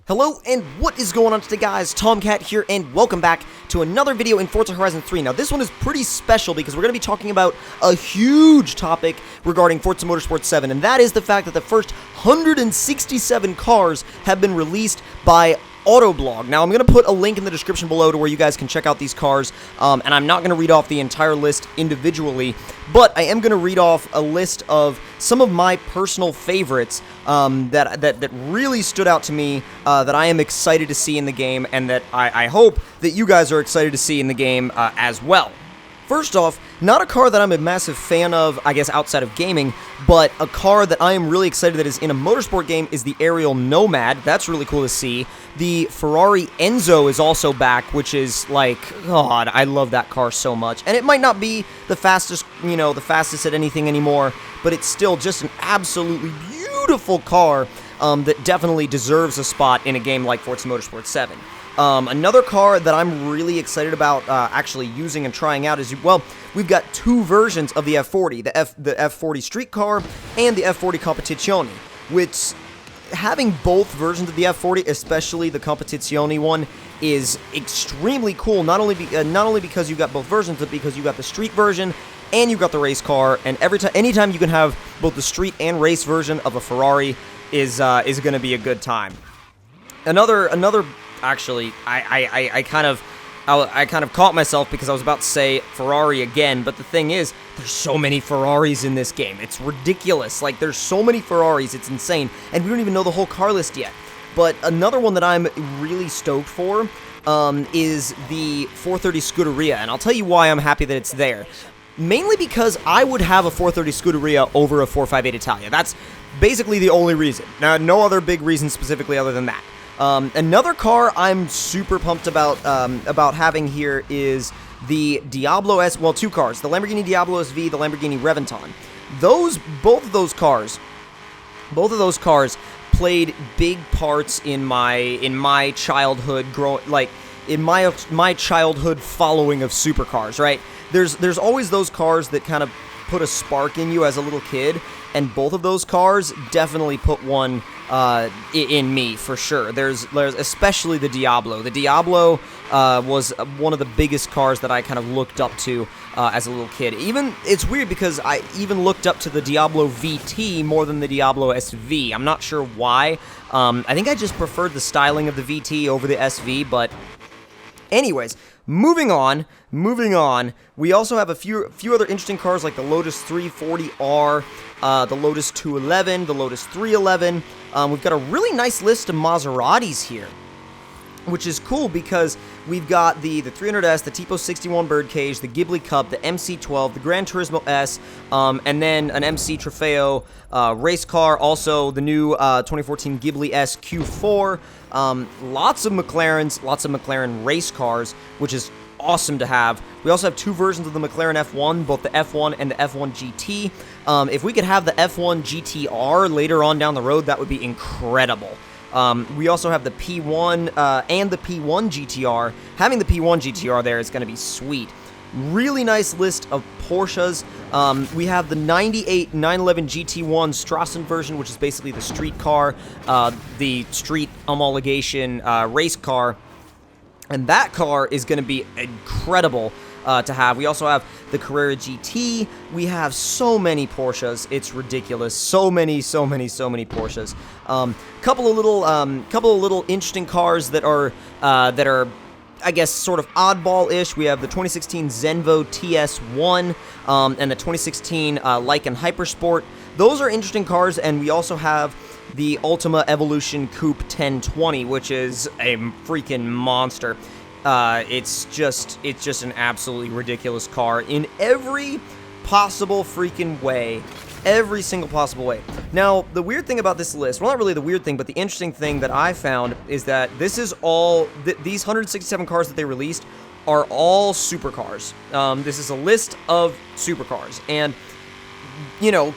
Hello, and what is going on today, guys? Tomcat here, and welcome back to another video in Forza Horizon 3. Now, this one is pretty special because we're going to be talking about a huge topic regarding Forza Motorsport 7, and that is the fact that the first 167 cars have been released by Autoblog. Now, I'm going to put a link in the description below to where you guys can check out these cars, and I'm not going to read off the entire list individually, but I am going to read off a list of some of my personal favorites that really stood out to me, that I am excited to see in the game, and that I hope that you guys are excited to see in the game as well. First off, not a car that I'm a massive fan of, I guess, outside of gaming, but a car that I am really excited that is in a motorsport game is the Ariel Nomad. That's really cool to see. The Ferrari Enzo is also back, which is like, God, I love that car so much. And it might not be the fastest, the fastest at anything anymore, but it's still just an absolutely beautiful car that definitely deserves a spot in a game like Forza Motorsport 7. Another car that I'm really excited about actually using and trying out is, well, we've got two versions of the F40, the F40 Street Car and the F40 Competizione, which, having both versions of the F40, especially the Competizione one, is extremely cool, not only because you got both versions, but because you got the street version and you got the race car, and anytime you can have both the street and race version of a Ferrari is going to be a good time. Actually, I kind of caught myself because I was about to say Ferrari again, but the thing is, there's so many Ferraris in this game. It's ridiculous. Like, there's so many Ferraris, it's insane, and we don't even know the whole car list yet. But another one that I'm really stoked for is the 430 Scuderia, and I'll tell you why I'm happy that it's there. Mainly because I would have a 430 Scuderia over a 458 Italia. That's basically the only reason. Now, no other big reason specifically other than that. Another car I'm super pumped about having here is the Diablo S. Well, two cars: the Lamborghini Diablo SV, the Lamborghini Reventon. Both of those cars played big parts in my childhood in my childhood following of supercars. Right? There's always those cars that kind of put a spark in you as a little kid, and both of those cars definitely put one in me for sure. There's especially the Diablo. The Diablo was one of the biggest cars that I kind of looked up to as a little kid. It's weird because I even looked up to the Diablo VT more than the Diablo SV. I'm not sure why. I think I just preferred the styling of the VT over the SV, but anyways, moving on. We also have a few other interesting cars like the Lotus 340R, the Lotus 211, the Lotus 311. We've got a really nice list of Maseratis here, which is cool because we've got the 300S, the Tipo 61 Birdcage, the Ghibli Cup, the MC12, the Gran Turismo S, and then an MC Trofeo race car, also the new 2014 Ghibli S Q4, lots of McLaren race cars, which is awesome to have. We also have two versions of the McLaren F1, both the F1 and the F1 GT. If we could have the F1 GTR later on down the road, that would be incredible. We also have the P1 and the P1 GTR. Having the P1 GTR there is going to be sweet. Really nice list of Porsches. We have the 98 911 GT1 Strassen version, which is basically the street car, the street homologation race car. And that car is going to be incredible to have. We also have the Carrera GT. We have so many Porsches. It's ridiculous. So many Porsches. Couple of little interesting cars that are I guess sort of oddball-ish. We have the 2016 Zenvo TS1 and the 2016 Lykan Hypersport. Those are interesting cars, and we also have the Ultima Evolution Coupe 1020, which is a freaking monster. It's just an absolutely ridiculous car in every possible freaking way. Every single possible way. Now, the weird thing about this list, well, not really the weird thing, but the interesting thing that I found is that this is all, these 167 cars that they released are all supercars. This is a list of supercars, and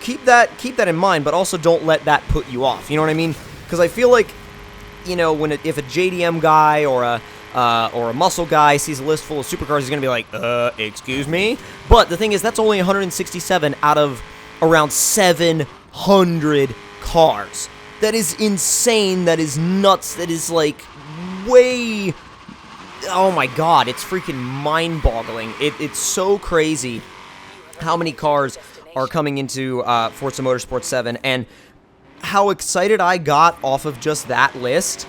keep that in mind, but also don't let that put you off. You know what I mean? Because I feel like, if a JDM guy or a muscle guy sees a list full of supercars, he's gonna be like, excuse me? But the thing is, that's only 167 out of around 700 cars. that is insane, that is nuts, that is, like, way... Oh my god, it's freaking mind-boggling. It's so crazy how many cars are coming into Forza Motorsport 7, and how excited I got off of just that list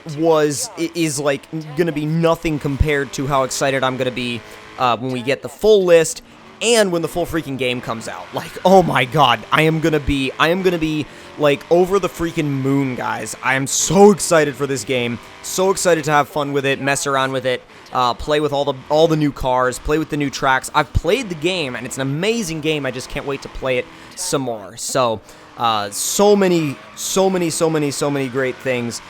is like gonna be nothing compared to how excited I'm gonna be when we get the full list and when the full freaking game comes out. Like, oh my god, I am gonna be like over the freaking moon, guys. I am so excited for this game, so excited to have fun with it, mess around with it, play with all the new cars, play with the new tracks. I've played the game, and it's an amazing game. I just can't wait to play it some more. So, so many great things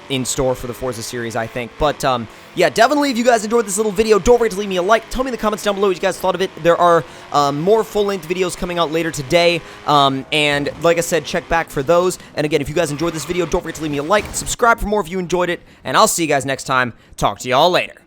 in store for the Forza series, I think. But, yeah, definitely, if you guys enjoyed this little video, don't forget to leave me a like. Tell me in the comments down below what you guys thought of it. There are more full-length videos coming out later today, and like I said, check back for those. And again, if you guys enjoyed this video, don't forget to leave me a like, subscribe for more if you enjoyed it, and I'll see you guys next time. Talk to y'all later.